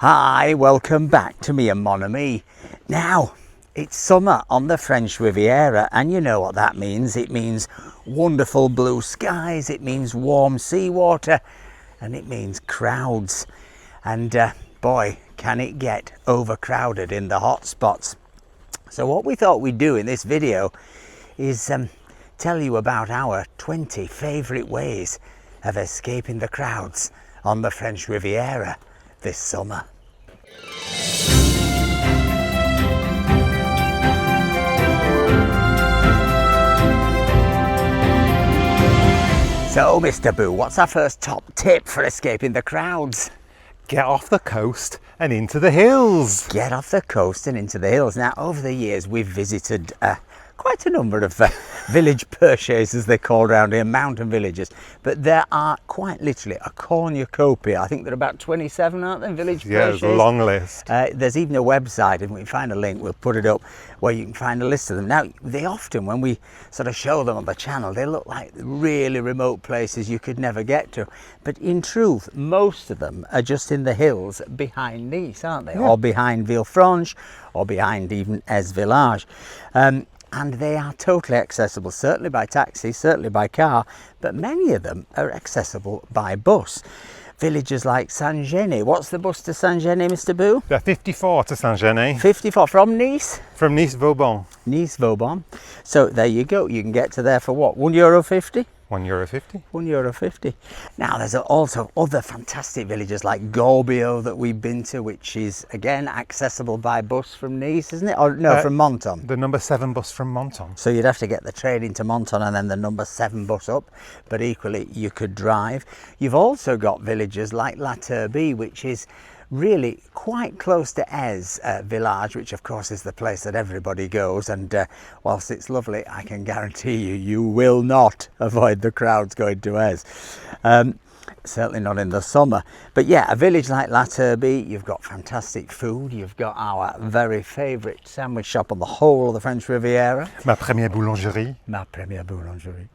Hi, welcome back to me and Mon Ami. Now, it's summer on the French Riviera, and you know what that means. It means wonderful blue skies, it means warm seawater, and it means crowds. And boy, can it get overcrowded in the hot spots. So what we thought we'd do in this video is tell you about our 20 favourite ways of escaping the crowds on the French Riviera this summer. So, Mr. Boo, what's our first top tip for escaping the crowds? Get off the coast and into the hills. Get off the coast and into the hills. Now, over the years, we've visited quite a number of village perches, as they're called around here, mountain villages. But there are quite literally a cornucopia. I think there are about 27, aren't there, village perches? Yeah, there's a long list. There's even a website, and we can find a link, we'll put it up, where you can find a list of them. Now, they often, when we sort of show them on the channel, they look like really remote places you could never get to. But in truth, most of them are just in the hills behind Nice, aren't they? Yeah. Or behind Villefranche, or behind even Es Village. And they are totally accessible, certainly by taxi, certainly by car, but many of them are accessible by bus. Villages like Saint-Jeannet. What's the bus to Saint-Jeannet, Mr. Boo? 54 to Saint-Jeannet. 54 from Nice? From Nice-Vauban. Nice-Vauban. So there you go. You can get to there for what, €1.50? €1.50. €1.50. Now there's also other fantastic villages like Gorbio that we've been to, which is again accessible by bus from Nice, isn't it? Or no, from Monton. The number 7 bus from Monton. So you'd have to get the train into Monton and then the number 7 bus up, but equally you could drive. You've also got villages like La Turbie, which is really quite close to Es Village, which of course is the place that everybody goes, and whilst it's lovely, I can guarantee you, you will not avoid the crowds going to Es. Certainly not in the summer. But yeah, a village like La Turbie, you've got fantastic food. You've got our very favourite sandwich shop on the whole of the French Riviera. Ma Première Boulangerie. Ma Première Boulangerie.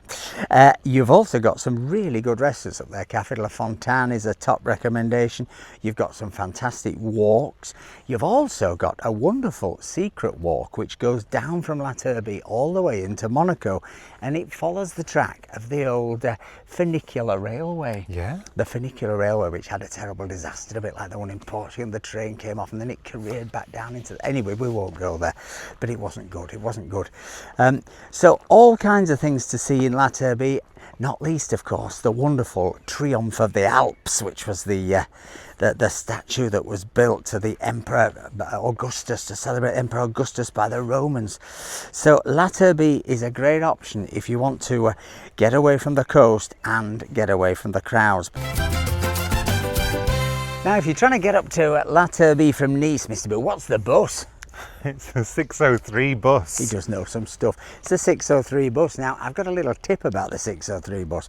You've also got some really good restaurants up there. Café de la Fontaine is a top recommendation. You've got some fantastic walks. You've also got a wonderful secret walk which goes down from La Turbie all the way into Monaco, and it follows the track of the old funicular railway. Yeah. The funicular railway, which had a terrible disaster, a bit like the one in Portugal, and the train came off and then it careered back down into anyway, we won't go there, but it wasn't good. So all kinds of things to see in La Turbie, not least of course the wonderful Triomphe of the Alps, which was the statue that was built to the Emperor Augustus, to celebrate Emperor Augustus by the Romans. So La Turbie is a great option if you want to get away from the coast and get away from the crowds. Now, if you're trying to get up to La Turbie from Nice, Mr. Boo, what's the bus? It's a 603 bus. He does know some stuff. It's a 603 bus. Now, I've got a little tip about the 603 bus.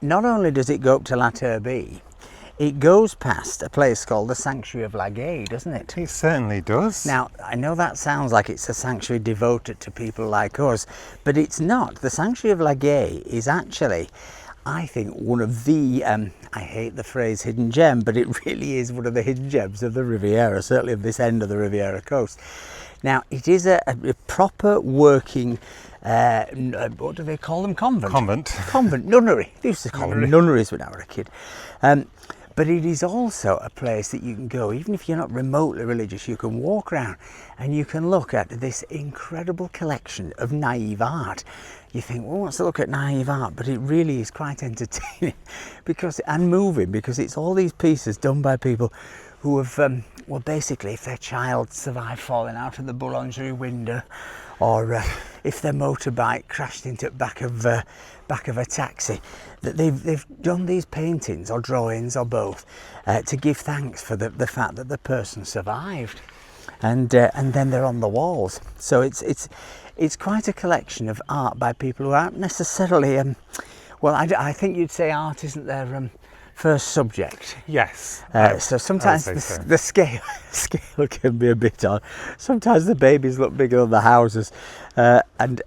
Not only does it go up to La Turbie, it goes past a place called the Sanctuary of Laghet, doesn't it? It certainly does. Now, I know that sounds like it's a sanctuary devoted to people like us, but it's not. The Sanctuary of Laghet is actually, I think, one of the, I hate the phrase hidden gem, but it really is one of the hidden gems of the Riviera, certainly of this end of the Riviera coast. Now, it is a proper working, what do they call them? Convent, nunnery. They used to call them nunneries when I was a kid. But it is also a place that you can go, even if you're not remotely religious, you can walk around and you can look at this incredible collection of naive art. You think, well, what's to look at naive art? But it really is quite entertaining and moving, because it's all these pieces done by people who have, well, basically, if their child survived falling out of the Boulangerie window, or if their motorbike crashed into the back of a taxi, that they've done these paintings or drawings or both to give thanks for the fact that the person survived, and then they're on the walls. So it's quite a collection of art by people who aren't necessarily well, I think you'd say art isn't their first subject. Yes. So sometimes I would say so. the scale can be a bit odd. Sometimes the babies look bigger than the houses, and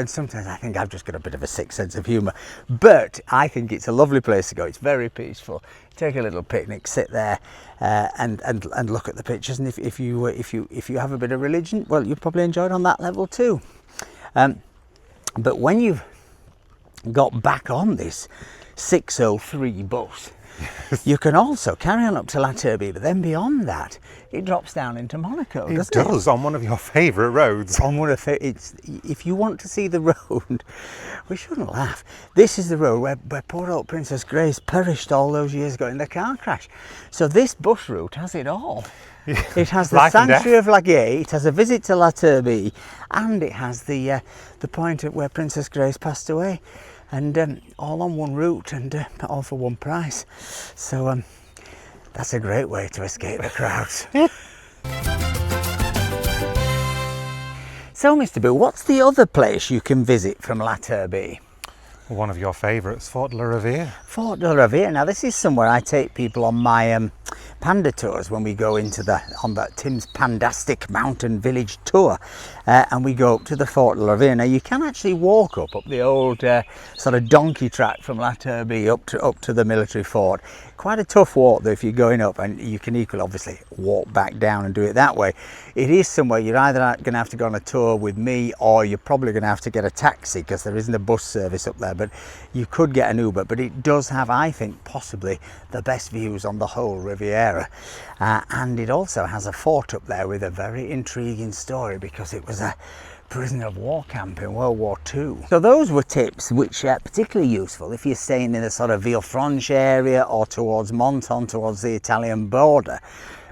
sometimes I think I've just got a bit of a sick sense of humour. But I think it's a lovely place to go. It's very peaceful. Take a little picnic, sit there, and look at the pictures. And if you have a bit of religion, well, you'll probably enjoy it on that level too. But when you've got back on this 603 bus, you can also carry on up to La Turbie, but then beyond that, it drops down into Monaco, doesn't it? It does, on one of your favourite roads. On one of it's if you want to see the road, we shouldn't laugh. This is the road where poor old Princess Grace perished all those years ago in the car crash. So this bus route has it all. It has the Sanctuaire of Laghet, it has a visit to La Turbie, and it has the point at where Princess Grace passed away. And all on one route, and all for one price. So that's a great way to escape the crowds. So, Mr. Boo, what's the other place you can visit from La Turbie? One of your favourites, Fort de la Riviera. Fort de la Riviera. Now, this is somewhere I take people on my panda tours when we go into on the Tim's Pandastic Mountain Village tour, and we go up to the Fort de la Riviera. Now, you can actually walk up the old sort of donkey track from La Turbie up to the military fort. Quite a tough walk though if you're going up, and you can equally obviously walk back down and do it that way. It is somewhere you're either going to have to go on a tour with me, or you're probably going to have to get a taxi because there isn't a bus service up there, but you could get an Uber. But it does have, I think, possibly the best views on the whole Riviera, and it also has a fort up there with a very intriguing story because it was a prisoner of war camp in World War II. So those were tips which are particularly useful if you're staying in the sort of Villefranche area or towards Mont, towards the Italian border.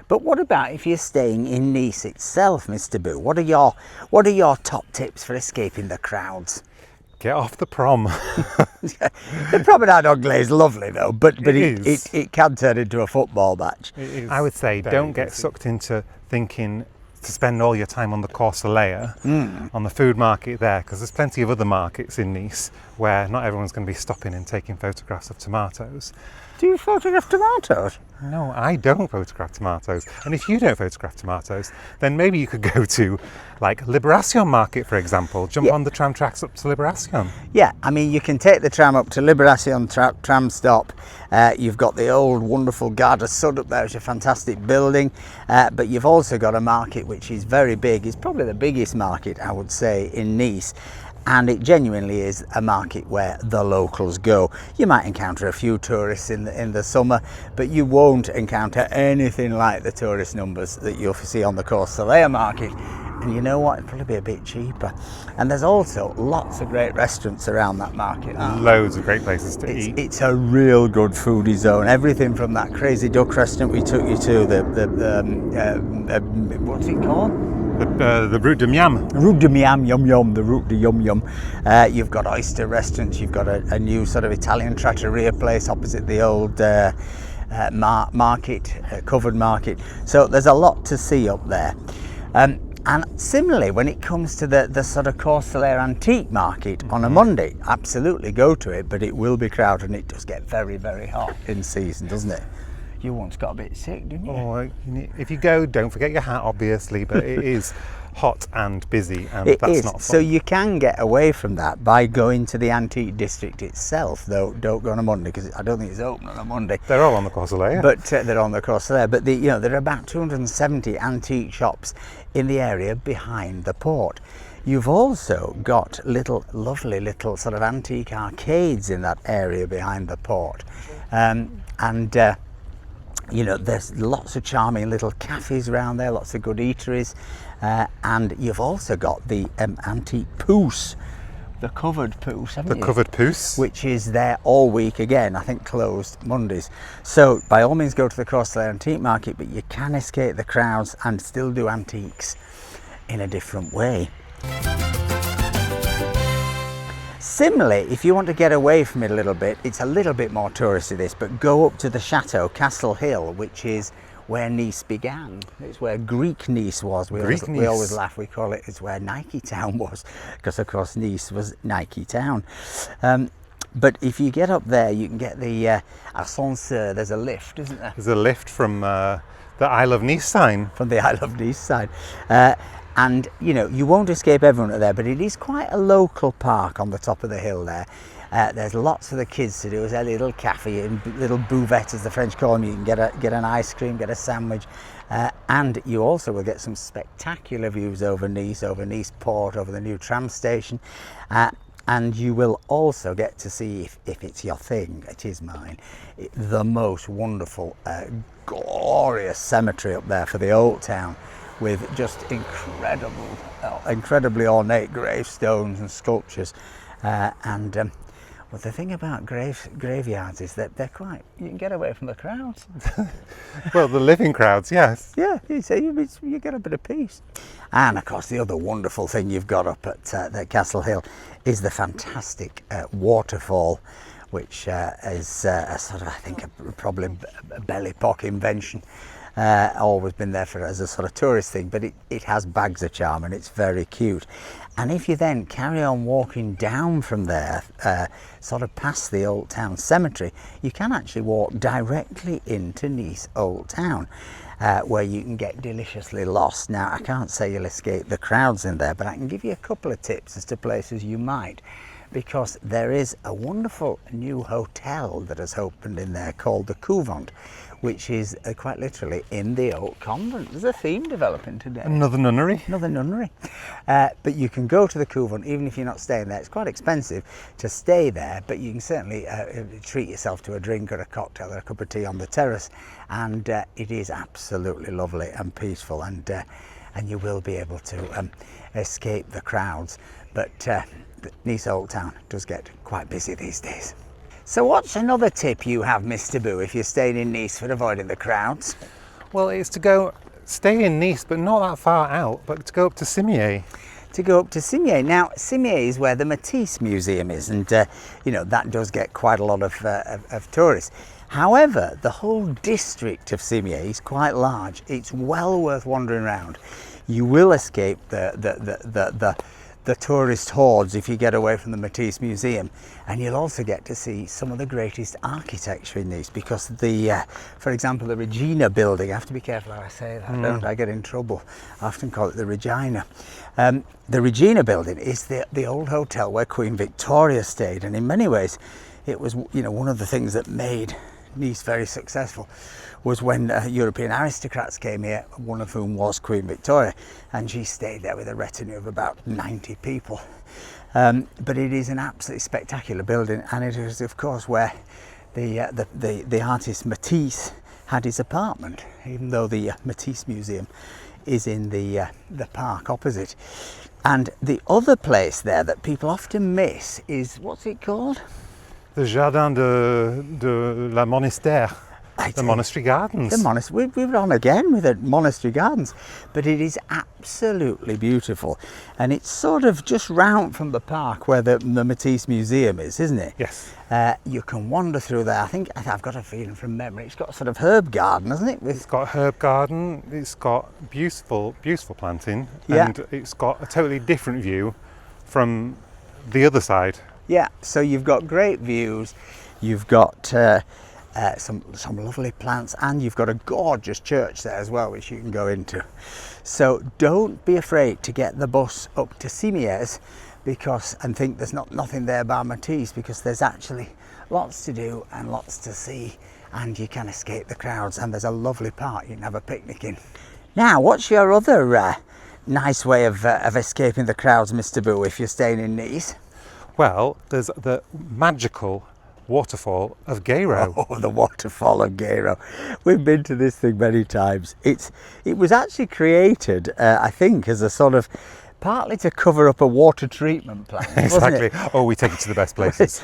But what about if you're staying in Nice itself, Mr. Boo? What are your top tips for escaping the crowds? Get off the prom. The promenade anglais is lovely though, but it can turn into a football match. I would say don't get sucked into thinking to spend all your time on the Cours Soleil, on the food market there, because there's plenty of other markets in Nice where not everyone's going to be stopping and taking photographs of tomatoes. Do you photograph tomatoes? No, I don't photograph tomatoes. And if you don't photograph tomatoes, then maybe you could go to like Libération Market, for example. Jump on the tram tracks up to Libération. Yeah, I mean, you can take the tram up to Libération tram stop. You've got the old wonderful Gare du Sud up there, which is a fantastic building. But you've also got a market which is very big. It's probably the biggest market, I would say, in Nice. And it genuinely is a market where the locals go. You might encounter a few tourists in the summer, but you won't encounter anything like the tourist numbers that you'll see on the Cours Soleil market. And you know what? It'll probably be a bit cheaper. And there's also lots of great restaurants around that market. Loads of great places to eat. It's a real good foodie zone. Everything from that crazy duck restaurant we took you to, what's it called? The Route de Miam. Route de Miam, yum yum, the Route de Yum Yum. You've got oyster restaurants, you've got a new sort of Italian trattoria place opposite the old market, covered market. So there's a lot to see up there. And similarly, when it comes to the sort of Cours Soleil antique market on a Monday, absolutely go to it, but it will be crowded and it does get very, very hot in season, doesn't it? You once got a bit sick, didn't you? Oh, if you go, don't forget your hat, obviously, but it is hot and busy, and that's not fun. So you can get away from that by going to the antique district itself, though don't go on a Monday, because I don't think it's open on a Monday. They're all on the Cours Soleil. But they're on the Cours Soleil. But there are about 270 antique shops in the area behind the port. You've also got lovely little sort of antique arcades in that area behind the port. There's lots of charming little cafes around there, lots of good eateries, and you've also got the antique Puces, the covered Puces, haven't you? The covered Puces. Which is there all week again, I think closed Mondays. So by all means go to the Cours Soleil Antique Market, but you can escape the crowds and still do antiques in a different way. Similarly, if you want to get away from it a little bit, it's a little bit more touristy this, but go up to the Chateau, Castle Hill, which is where Nice began. It's where Greek Nice was. We always laugh, we call it, it's where Nike Town was, because of course Nice was Nike Town. But if you get up there, you can get the ascenseur. There's a lift, isn't there? There's a lift from the I Love Nice sign. From the I Love Nice sign. And, you know, you won't escape everyone there, but it is quite a local park on the top of the hill there. There's lots for the kids to do. There's a little cafe and little buvette, as the French call them. You can get an ice cream, get a sandwich, and you also will get some spectacular views over Nice Port, over the new tram station, and you will also get to see, if it's your thing, it is mine, the most wonderful, glorious cemetery up there for the old town, with just incredibly ornate gravestones and sculptures, well, the thing about graveyards is that they're quite, you can get away from the crowds. Well, the living crowds, yes. Yeah, you get a bit of peace. And of course, the other wonderful thing you've got up at the Castle Hill is the fantastic waterfall, which is a sort of, I think, probably a Belle Epoque invention. Always been there as a sort of tourist thing, but it has bags of charm and it's very cute. And if you then carry on walking down from there, sort of past the Old Town Cemetery, you can actually walk directly into Nice Old Town, where you can get deliciously lost. Now, I can't say you'll escape the crowds in there, but I can give you a couple of tips as to places you might, because there is a wonderful new hotel that has opened in there called the Couvent, which is quite literally in the old convent. There's a theme developing today. Another nunnery. Another nunnery. But you can go to the Couvent even if you're not staying there. It's quite expensive to stay there, but you can certainly treat yourself to a drink or a cocktail or a cup of tea on the terrace, and it is absolutely lovely and peaceful, and you will be able to escape the crowds. But Nice Old Town does get quite busy these days. So what's another tip you have, Mr. Boo, if you're staying in Nice for avoiding the crowds? Well, it's to stay in Nice, but not that far out, but to go up to Cimiez. To go up to Cimiez. Now, Cimiez is where the Matisse Museum is, and you know, that does get quite a lot of tourists. However, the whole district of Cimiez is quite large. It's well worth wandering around. You will escape the tourist hordes if you get away from the Matisse Museum, and you'll also get to see some of the greatest architecture in Nice, because for example, the Regina building, I have to be careful how I say that, don't I get in trouble. I often call it the Regina. The Regina building is the old hotel where Queen Victoria stayed, and in many ways it was, you know, one of the things that made Nice very successful was when European aristocrats came here, one of whom was Queen Victoria, and she stayed there with a retinue of about 90 people. But it is an absolutely spectacular building, and it is, of course, where the artist Matisse had his apartment, even though the Matisse Museum is in the park opposite. And the other place there that people often miss is, what's it called? The Jardin de la Monastère. The monastery gardens. We were on again with the monastery gardens, but it is absolutely beautiful, and it's sort of just round from the park where the Matisse Museum is, isn't it? Yes. You can wander through there. I think I've got a feeling from memory it's got a sort of herb garden, hasn't it? It's got a herb garden. It's got beautiful planting, yeah. And it's got a totally different view from the other side. Yeah. So you've got great views. You've got some lovely plants, and you've got a gorgeous church there as well, which you can go into. So don't be afraid to get the bus up to Cimiez and think there's nothing there by Matisse, because there's actually lots to do and lots to see, and you can escape the crowds, and there's a lovely park you can have a picnic in. Now, what's your other nice way of escaping the crowds, Mr. Boo, if you're staying in Nice? Well, there's the magical waterfall of Gairaut. Oh, the waterfall of Gairaut. We've been to this thing many times. It was actually created, I think, as a sort of partly to cover up a water treatment plant. Exactly. Wasn't it? Oh, we take it to the best places.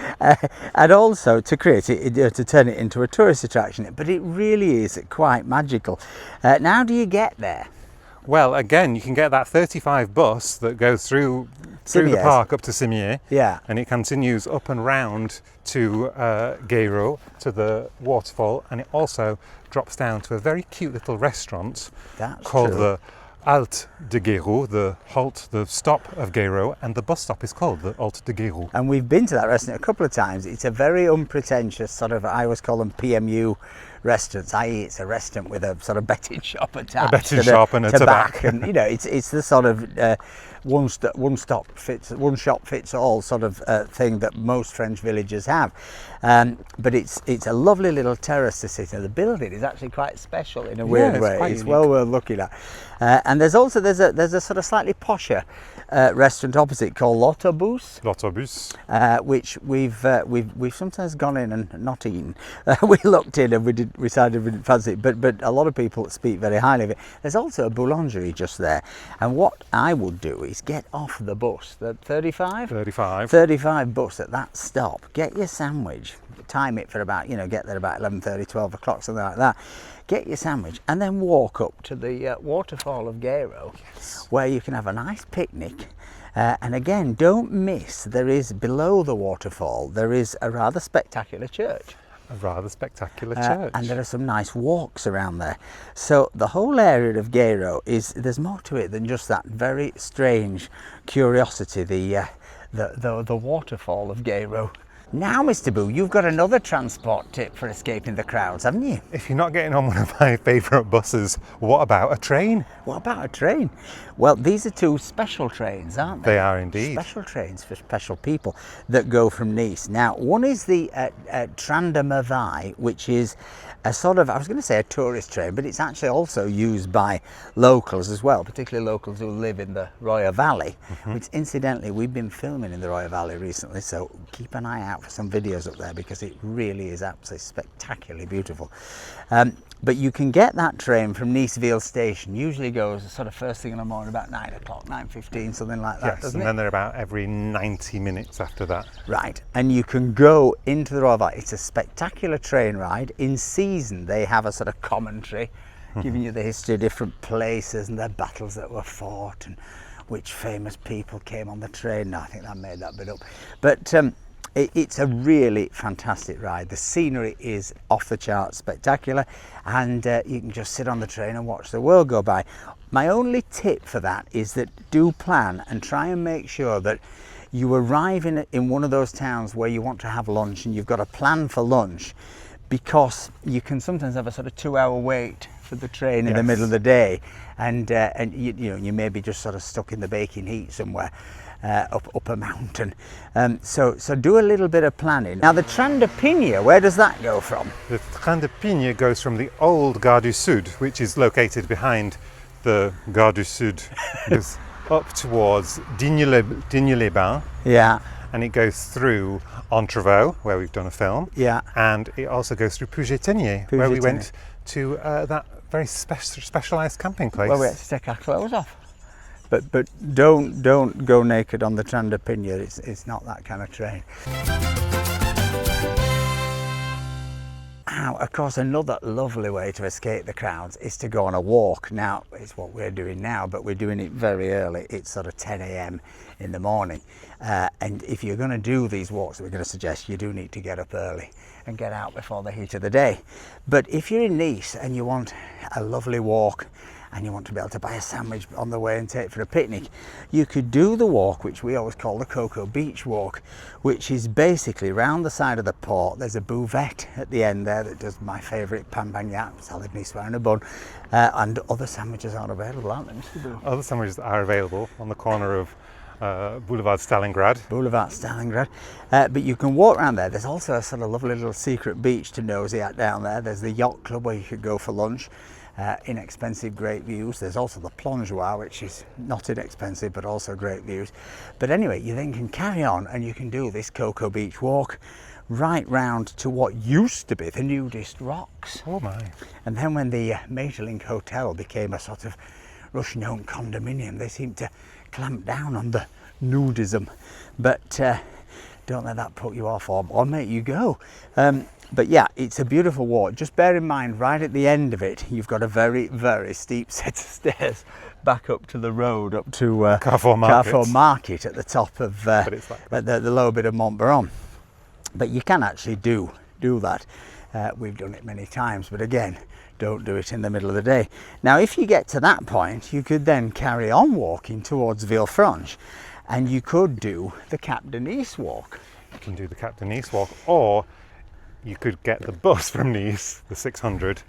And also to create it, to turn it into a tourist attraction. But it really is quite magical. Now, how do you get there? Well, again, you can get that 35 bus that goes through the park up to Cimiez, yeah, and it continues up and round to Gairaut, to the waterfall, and it also drops down to a very cute little restaurant called the Halte de Gairaut, the stop of Gairaut, and the bus stop is called the Halte de Gairaut. And we've been to that restaurant a couple of times. It's a very unpretentious sort of, I always call them PMU restaurants, i.e. it's a restaurant with a sort of betting shop attached. A betting shop and a tobacco. And, you know, it's the sort of one shop fits all sort of thing that most French villages have. But it's a lovely little terrace to sit in. The building is actually quite special in a weird way. It's well worth looking at. And there's a sort of slightly posher restaurant opposite called L'Autobus, which we've sometimes gone in and not eaten. We looked in and we decided we didn't fancy it, but a lot of people speak very highly of it. There's also a Boulangerie just there, and what I would do is get off the bus, the 35 bus at that stop, get your sandwich, time it for about, get there about 11:30, 12 o'clock, something like that. Get your sandwich and then walk up to the waterfall of Gairaut, where you can have a nice picnic. And again, don't miss, there is below the waterfall, there is a rather spectacular church. A rather spectacular church. And there are some nice walks around there. So the whole area of Gairaut there's more to it than just that very strange curiosity, the waterfall of Gairaut. Now, Mr. Boo, you've got another transport tip for escaping the crowds, haven't you? If you're not getting on one of my favourite buses, what about a train? What about a train? Well, these are two special trains, aren't they? They are indeed. Special trains for special people that go from Nice. Now, one is the train de Merveilles, which is a sort of, I was going to say a tourist train, but it's actually also used by locals as well, particularly locals who live in the Roya Valley, which incidentally we've been filming in the Roya Valley recently, so keep an eye out for some videos up there because it really is absolutely spectacularly beautiful. But you can get that train from Niceville station, usually goes sort of first thing in the morning about 9 o'clock, 9:15, something like that, doesn't it? And then they're about every 90 minutes after that. Right, and you can go into the Royal Valley. It's a spectacular train ride. In season, they have a sort of commentary, giving you the history of different places and their battles that were fought and which famous people came on the train. No, I think I made that bit up. But it's a really fantastic ride. The scenery is off the charts spectacular, and you can just sit on the train and watch the world go by. My only tip for that is that do plan and try and make sure that you arrive in one of those towns where you want to have lunch and you've got a plan for lunch, because you can sometimes have a sort of 2-hour wait for the train in the middle of the day, and you may be just sort of stuck in the baking heat somewhere. Up a mountain. So do a little bit of planning. Now the train de Pignes, where does that go from? The train de Pignes goes from the old Gare du Sud, which is located behind the Gare du Sud, goes up towards Digne-les-Bains. Yeah. And it goes through Entrevaux, where we've done a film. Yeah. And it also goes through Puges, where we went to that very specialised camping place. Well, we had to take our clothes off. But don't go naked on the train de Pignes. It's not that kind of train. Now, of course, another lovely way to escape the crowds is to go on a walk. Now, it's what we're doing now, but we're doing it very early. It's sort of 10 a.m. in the morning. And if you're going to do these walks, we're going to suggest you do need to get up early and get out before the heat of the day. But if you're in Nice and you want a lovely walk, and you want to be able to buy a sandwich on the way and take it for a picnic, you could do the walk, which we always call the Cocoa Beach Walk, which is basically round the side of the port. There's a buvette at the end there that does my favourite pan bagnat, salad niçoise and a bun, and other sandwiches are available, aren't they, Mr. Boo? Other sandwiches are available on the corner of Boulevard Stalingrad. But you can walk around there. There's also a sort of lovely little secret beach to nosy at down there. There's the yacht club where you could go for lunch. Inexpensive, great views. There's also the Plongeoir, which is not inexpensive but also great views. But anyway, you then can carry on and you can do this Cocoa Beach walk right round to what used to be the Nudist Rocks. Oh my. And then when the Maeterlinck Hotel became a sort of Russian-owned condominium, they seemed to clamp down on the nudism. But don't let that put you off or make you go. But yeah, it's a beautiful walk. Just bear in mind, right at the end of it, you've got a very, very steep set of stairs back up to the road, up to Carrefour Market at the top of at the lower bit of Mont Boron. But you can actually do that. We've done it many times, but again, don't do it in the middle of the day. Now, if you get to that point, you could then carry on walking towards Villefranche, and you could do the Cap de Nice walk. You can do the Cap de Nice walk, or you could get the bus from Nice, the 600,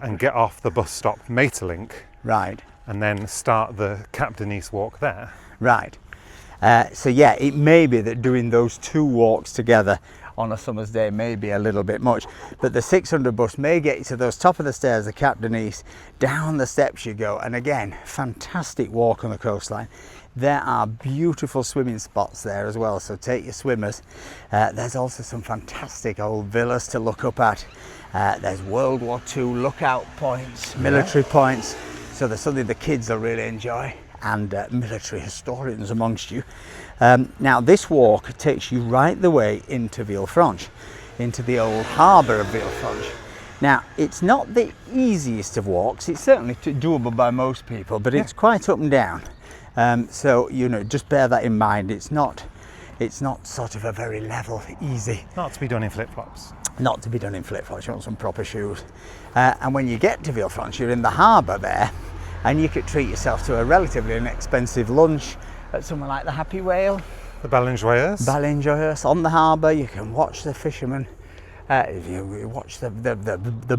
and get off the bus stop Maeterlinck. Right. And then start the Cap de Nice walk there. Right. So yeah, it may be that doing those two walks together on a summer's day may be a little bit much, but the 600 bus may get you to those top of the stairs, the Cap de Nice, down the steps you go, and again, fantastic walk on the coastline. There are beautiful swimming spots there as well, so take your swimmers. There's also some fantastic old villas to look up at. There's World War II lookout points, military points, so there's something the kids will really enjoy, and military historians amongst you. Now this walk takes you right the way into Villefranche, into the old harbour of Villefranche. Now it's not the easiest of walks, it's certainly doable by most people, but it's quite up and down. So you know, just bear that in mind. It's not sort of a very level, easy. Not to be done in flip-flops. Not to be done in flip-flops, you want some proper shoes. And when you get to Villefranche, you're in the harbour there, and you could treat yourself to a relatively inexpensive lunch at somewhere like the Happy Whale. The Baleine Joyeuse. Baleine Joyeuse on the harbour. You can watch the fishermen, you watch the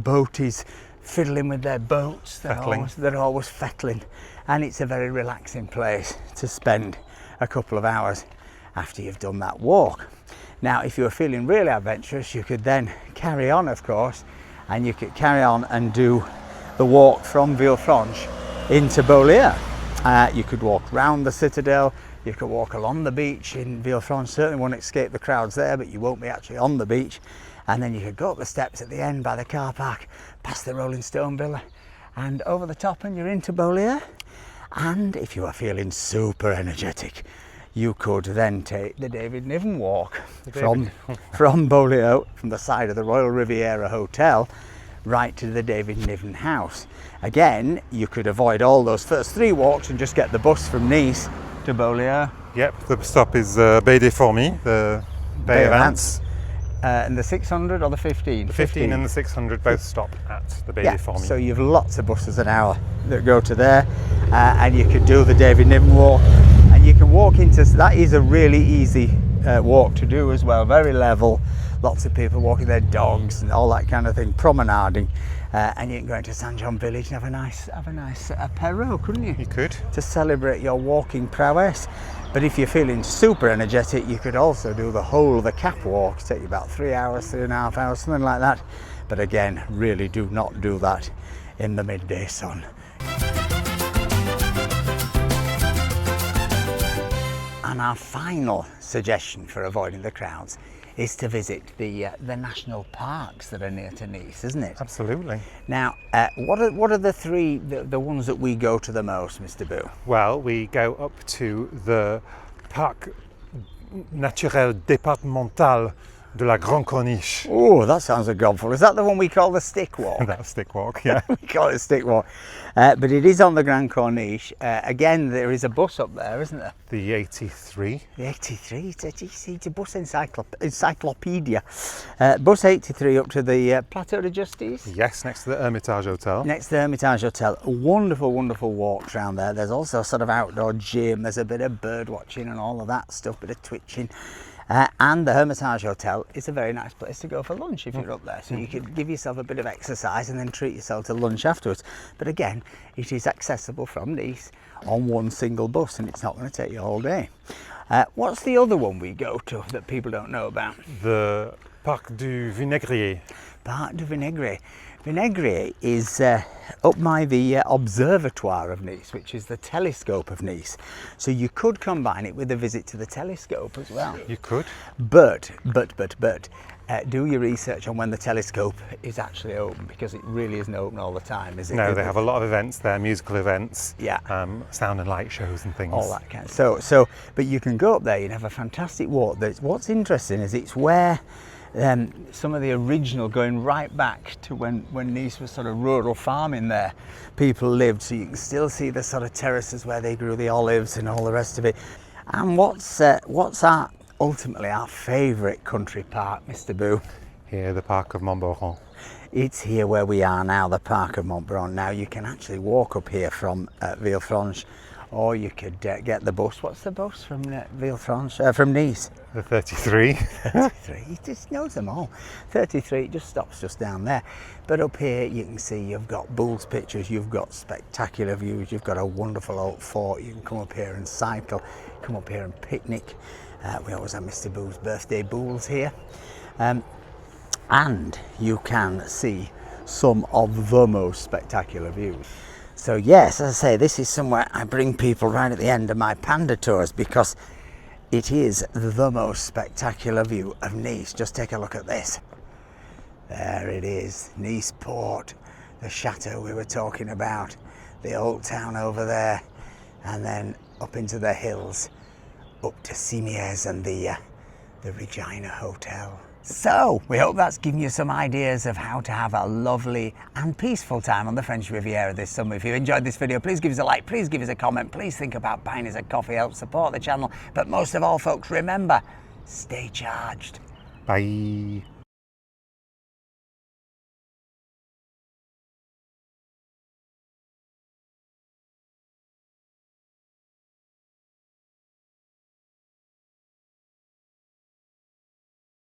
boaties fiddling with their boats. They're always fettling, and it's a very relaxing place to spend a couple of hours after you've done that walk. Now, if you were feeling really adventurous, you could then carry on, of course, and you could carry on and do the walk from Villefranche into Beaulieu. You could walk round the citadel, you could walk along the beach in Villefranche. Certainly won't escape the crowds there, but you won't be actually on the beach. And then you could go up the steps at the end by the car park, past the Rolling Stone Villa, and over the top, and you're into Beaulieu. And if you are feeling super energetic, you could then take the David Niven walk from Beaulieu, from the side of the Royal Riviera Hotel, right to the David Niven house. Again, you could avoid all those first three walks and just get the bus from Nice to Beaulieu. Yep, the stop is Baie des Fourmis, the Bay of Ants. And the 600 or the 15? The 15 and the 600 both stop at the Baie des Fourmis. So you've lots of buses an hour that go to there, and you could do the David Niven walk, and you can walk into, that is a really easy walk to do as well, very level, lots of people walking their dogs and all that kind of thing, promenading, and you can go into Saint John Village and have a nice apéro, couldn't you? You could. To celebrate your walking prowess. But if you're feeling super energetic, you could also do the whole of the Cap walk. It'll take you about 3 hours, 3.5 hours, something like that. But again, really do not do that in the midday sun. And our final suggestion for avoiding the crowds is to visit the national parks that are near to Nice, isn't it? Absolutely. Now, what are the three, the ones that we go to the most, Mr. Boo? Well, we go up to the Parc naturel départemental de la Grande Corniche. Oh, that sounds a gobful. Is that the one we call the stick walk? That's stick walk, yeah. We call it stick walk. But it is on the Grande Corniche. Again, there is a bus up there, isn't there? The 83. The 83, it's a bus encyclopedia. Bus 83 up to the Plateau de Justice. Yes, next to the Hermitage Hotel. Next to the Hermitage Hotel. Wonderful, wonderful walks around there. There's also a sort of outdoor gym. There's a bit of bird watching and all of that stuff, bit of twitching. And the Hermitage Hotel is a very nice place to go for lunch if you're up there. So you could give yourself a bit of exercise and then treat yourself to lunch afterwards. But again, it is accessible from Nice on one single bus, and it's not going to take you all day. What's the other one we go to that people don't know about? The Parc du Vinaigrier. Parc du Vinaigrier. Vinaigrier is up by the Observatoire of Nice, which is the telescope of Nice. So you could combine it with a visit to the telescope as well. You could. But, do your research on when the telescope is actually open, because it really isn't open all the time, is it? No, they have a lot of events there, musical events, yeah, sound and light shows and things. All that kind of. So, but you can go up there, you can have a fantastic walk. What's interesting is it's where some of the original, going right back to when Nice was sort of rural farming there, people lived, so you can still see the sort of terraces where they grew the olives and all the rest of it. And what's ultimately our favourite country park, Mr. Boo? Here, the Park of Boron. It's here where we are now, the Park of Montbron. Now you can actually walk up here from Villefranche, or you could get the bus. What's the bus from Villefranche? From Nice? The 33. 33, he just knows them all. 33, it just stops just down there. But up here you can see you've got Boule's pictures, you've got spectacular views, you've got a wonderful old fort. You can come up here and cycle, come up here and picnic. We always have Mr. Boule's birthday Boule's here. And you can see some of the most spectacular views. So yes, as I say, this is somewhere I bring people right at the end of my panda tours, because it is the most spectacular view of Nice. Just take a look at this. There it is, Nice Port, the chateau we were talking about, the old town over there, and then up into the hills, up to Cimiez and the Regina Hotel. So, we hope that's given you some ideas of how to have a lovely and peaceful time on the French Riviera this summer. If you enjoyed this video, please give us a like, please give us a comment, please think about buying us a coffee, help support the channel. But most of all, folks, remember, stay charged. Bye.